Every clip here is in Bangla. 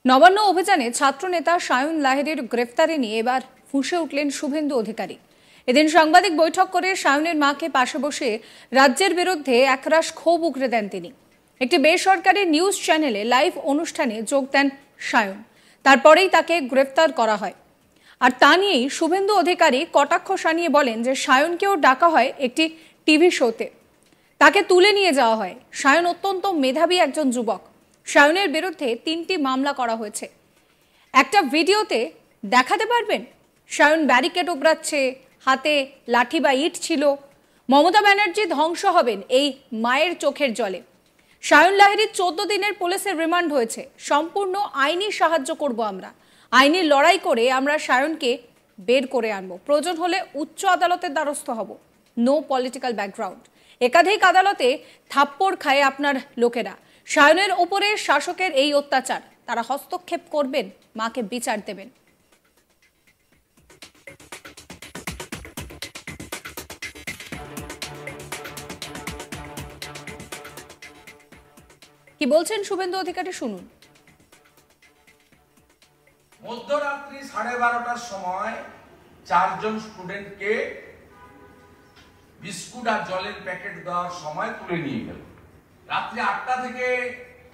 নবান্ন অভিযানে ছাত্রনেতা সায়ন লাহিড়ীর গ্রেফতারি নিয়ে এবার ফুঁসে উঠলেন শুভেন্দু অধিকারী। এদিন সাংবাদিক বৈঠক করে সায়নের মাকে পাশে বসে রাজ্যের বিরুদ্ধে একরাশ ক্ষোভ উগরে দেন তিনি। একটি বেসরকারি নিউজ চ্যানেলে লাইভ অনুষ্ঠানে যোগ দেন সায়ন। তারপরেই তাকে গ্রেফতার করা হয়। আর তা নিয়েই শুভেন্দু অধিকারী কটাক্ষ শানিয়ে বলেন যে সায়নকেও ডাকা হয় একটি টিভি শোতে, তাকে তুলে নিয়ে যাওয়া হয়। সায়ন অত্যন্ত মেধাবী একজন যুবক। সায়নের বিরুদ্ধে 3টি মামলা করা হয়েছে। একটা ভিডিওতে দেখাতে পারবেন সায়ন ব্যারিকেড ওপরাচ্ছে, হাতে লাঠি বা ইট ছিল। মমতা ব্যানার্জি ধ্বংস হবেন এই মায়ের চোখের জলে। সায়ন লাহিড়ীর 14 দিনের পুলিশের রিমান্ড হয়েছে। সম্পূর্ণ আইনি সাহায্য করব আমরা। আইনি লড়াই করে আমরা সায়নকে বের করে আনবো। প্রয়োজন হলে উচ্চ আদালতের দ্বারস্থ হব। No political background. একাধিক আদালতে থাপ্পড় খায় আপনার লোকেরা। সায়নের উপরে শাসকের এই অত্যাচার, তারা হস্তক্ষেপ করবেন, মাকে বিচার দেবেন। কি বলছেন শুভেন্দু অধিকারী, শুনুন। মধ্যরাত্রি 12:30টার সময় 4 জন স্টুডেন্টকে বিস্কুট আর জলের প্যাকেট দেওয়ার সময় তুলে নিয়ে গেল। রাত্রি 8টা থেকে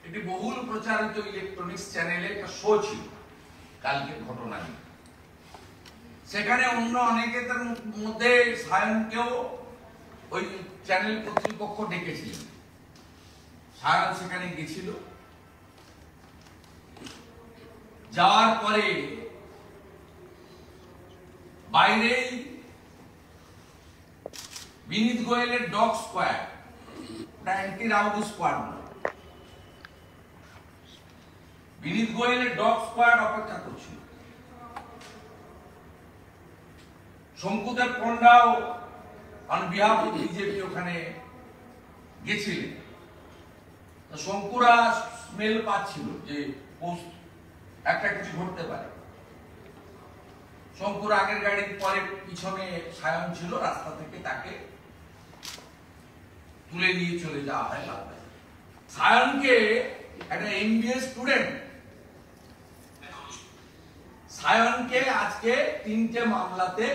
একটি বহুল প্রচারিত ইলেকট্রনিক্স চ্যানেলে একটা শো ছিল কালকের ঘটনা নিয়ে। সেখানে অন্য অনেকের মধ্যে সায়নকেও ওই চ্যানেল কর্তৃপক্ষ ডেকেছিলেন। সায়ন সেখানে গেছিল। যাওয়ার পরে বাইরেই বিনীত গোয়েলের dog squad, anti rowdy squad, Vineet গোয়েলের ডগ স্কোয়াড অপেক্ষা করছিল। শঙ্কুদেব পণ্ডাও অন বিহাফ অফ বিজেপি ওখানে গেছিলেন। শঙ্কুরা স্মেল পাচ্ছিল যে একটা কিছু ঘটতে পারে। শঙ্কুর আগের গাড়ির পরে পিছনে সায়ন ছিল। রাস্তা থেকে তাকে তুলে নিয়ে চলে যাওয়া হয় লালবাগ। সায়নকে একটা এমবিএ স্টুডেন্ট, সায়নকে আজকে 3টে মামলাতে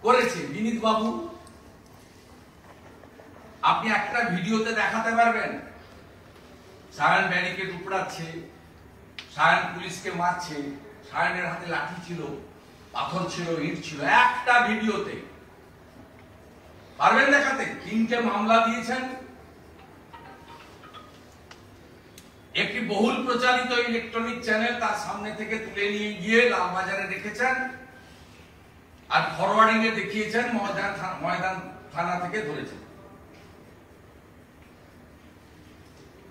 করেছে বিনীত বাবু। আপনি একটা ভিডিওতে দেখাতে পারবেন সায়ন ব্যারিকেড উপড়াচ্ছে, সায়ন পুলিশকে মারছে, সায়নের হাতে লাঠি ছিল, পাথর ছিল, ইট ছিল। একটা ভিডিওতে পারবেন দেখাতে? 3টে মামলা দিয়েছেন। একটি বহুল প্রচারিত ইলেকট্রনিক চ্যানেল তার সামনে থেকে তুলে নিয়ে গিয়ে লালবাজারে রেখেছেন আর ফরওয়ার্ডিং এ দেখিয়েছেন ময়দান থানা থেকে ধরেছেন।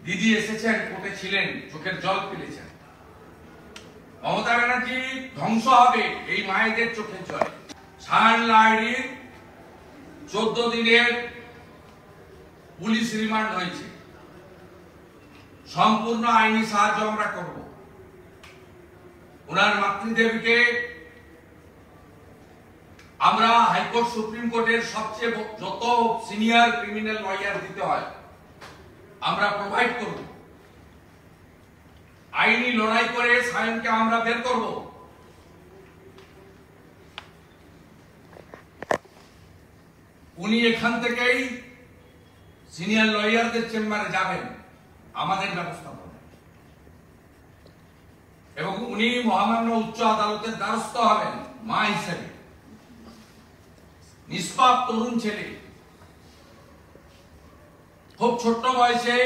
দিদি এসেছেন, কোর্টে ছিলেন, চোখের জল ফেলেছেন। মমতা ব্যানার্জি ধ্বংস হবে এই মায়েদের চোখের জলে। সায়ন লাহিড়ীর 14 দিনের পুলিশ রিমান্ড হয়েছে। সম্পূর্ণ আইনি সাহায্য আমরা করব। ওনার মাতৃদেবীকে আমরা হাইকোর্ট, সুপ্রিম কোর্টের সবচেয়ে যত সিনিয়র ক্রিমিনাল লয়ার দিতে হয় আমরা প্রোভাইড করব। আইনি লড়াই করে সায়নকে আমরা বের করব। উনি এখান থেকেই সিনিয়র লয়ারদের চেম্বারে যাবেন, আমাদের ব্যবস্থা করবেন, এবং উনি মহামান্য উচ্চ আদালতের দ্বারস্থ হবেন মা হিসেবে। নিষ্পাপ তরুণ ছেলে, খুব ছোট্ট বয়সে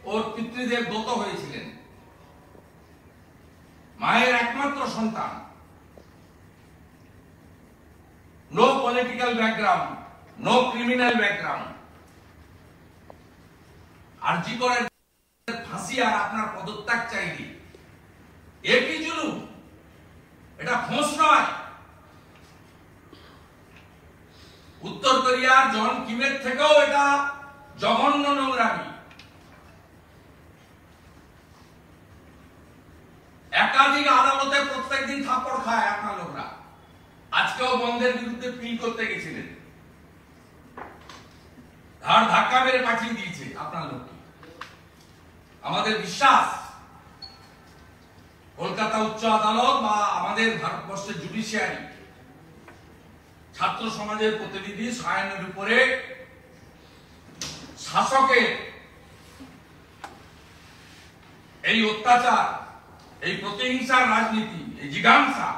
ওর পিতৃদেব দত্ত হয়েছিলেন। মায়ের একমাত্র সন্তান। No political background, no criminal background. RG করে ফাঁসি আর আপনার পদত্যাগ চাইনি। একই জুলুম, এটা ফোঁস নয়। উত্তর কোরিয়ার জন কিমের থেকেও এটা জঘন্য নোংরামি। একাধিক আদালতে প্রত্যেকদিন থাপ্পড় খায় আপনার লোকরা। আজকেও বন্ধের বিরুদ্ধে পিল করতে গেছিলেন, ধার ধাক্কা মেরে পাঠিয়ে দিয়েছে আপনার লোককে। আমাদের বিশ্বাস কলকাতা উচ্চ আদালত বা আমাদের ভারতবর্ষের জুডিশিয়ারি ছাত্র সমাজের প্রতিনিধি সায়নের উপরে শাসকের এই অত্যাচার, এই প্রতিহিংসার রাজনীতি, এই জিজ্ঞাসা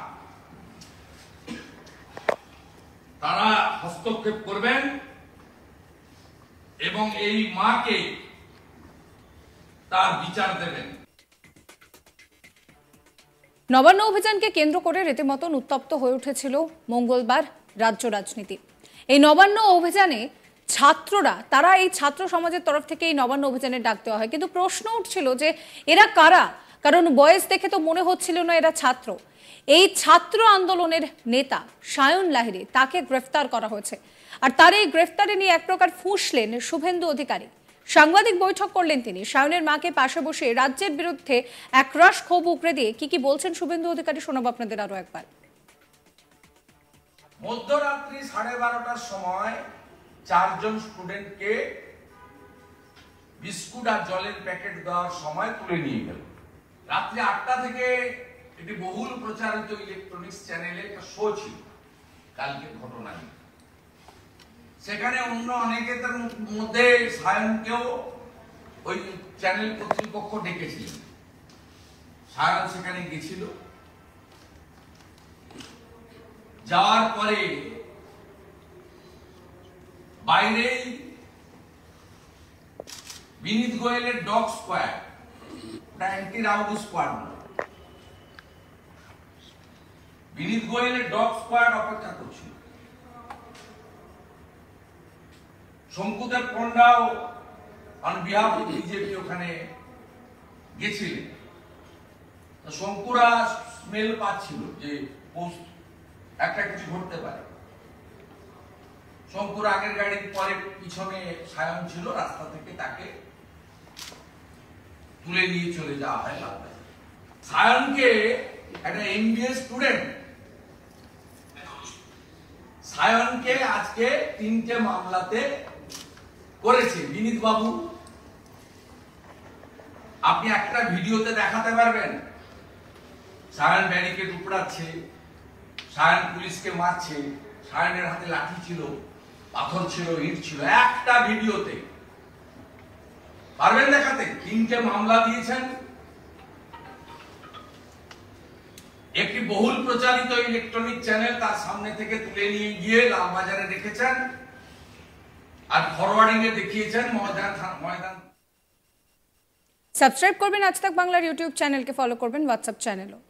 তারা হস্তক্ষেপ করবেন এবং এই মাকে তার বিচার দেবেন। নবান্ন অভিযানকে কেন্দ্র করে রীতিমতন উত্তপ্ত হয়ে উঠেছিল মঙ্গলবার রাজ্য রাজনীতি। এই নবান্ন অভিযানে ছাত্ররা, তারা এই ছাত্র সমাজের তরফ থেকে এই নবান্ন অভিযানে ডাক দেওয়া হয়, কিন্তু প্রশ্ন উঠছিল যে এরা কারা, কারণ বয়স দেখে তো মনে হচ্ছিল না এরা ছাত্র। এই ছাত্র আন্দোলনের নেতা সায়ন লাহিড়ী, তাকে গ্রেফতার করা হয়েছে, আর তার এই গ্রেফতারে নিয়ে এক প্রকার ফুঁসলেন শুভেন্দু অধিকারী। সাংবাদিক বৈঠক করলেন তিনি। সায়নের মাকে পাশে বসে রাজ্যের বিরুদ্ধে একরাশ ক্ষোভ উগরে দিয়ে কি বলছেন শুভেন্দু অধিকারী শোনাবো আপনাদের আরো একবার। মধ্যরাত্রি 12:30টার সময় 4 জন স্টুডেন্টকে বিস্কুট আর জলের প্যাকেট দেওয়ার সময় তুলে নিয়ে গেল। রাত্রি 8টা থেকে এটি বহুল প্রচারিত ইলেকট্রনিক্স চ্যানেলে একটা শো ছিল, কালকের ঘটনা। সেখানে অন্য অনেকের মধ্যে সায়নকেও ওই চ্যানেল কর্তৃপক্ষ ডেকেছিল। সায়ন সেখানে গেছিল। যাওয়ার পরে বাইরেই বিনীত গোয়েলের dog squad, anti rowdy squad, Vineet গোয়েলের ডগ স্কোয়াড অপেক্ষা করছিল। শঙ্কুদেব পণ্ডাও অন বিহাফ অফ বিজেপি ওখানে গেছিলেন। শঙ্কুরা স্মেল পাচ্ছিল যে একটা কিছু ঘটতে পারে। শঙ্কুর আগের গাড়ির পরে পিছনে সায়ন ছিল, রাস্তা থেকে তাকে তুলে নিয়ে চলে যাওয়া হয় লালবাজার। সায়নকে একটা এমবিএ স্টুডেন্ট, সায়নকে আজকে 3টে মামলাতে করেছে বিনীত বাবু। আপনি একটা ভিডিওতে দেখাতে পারবেন সায়ন ব্যারিকেড উপড়াচ্ছে, সায়ন পুলিশকে মারছে, সায়নের হাতে লাঠি ছিল, পাথর ছিল, ইট ছিল, একটা ভিডিওতে পারবেন দেখাতে? 3টে মামলা দিয়েছেন। একটি বহুল প্রচারিত ইলেকট্রনিক চ্যানেল তার সামনে থেকে তুলে নিয়ে গিয়ে লালবাজারে রেখেছেন, আর ফরওয়ার্ডিং এ দেখিয়েছেন ময়দান। সাবস্ক্রাইব করবেন আজ তাক বাংলার ইউটিউব চ্যানেলকে, ফলো করবেন হোয়াটসঅ্যাপ চ্যানেলও।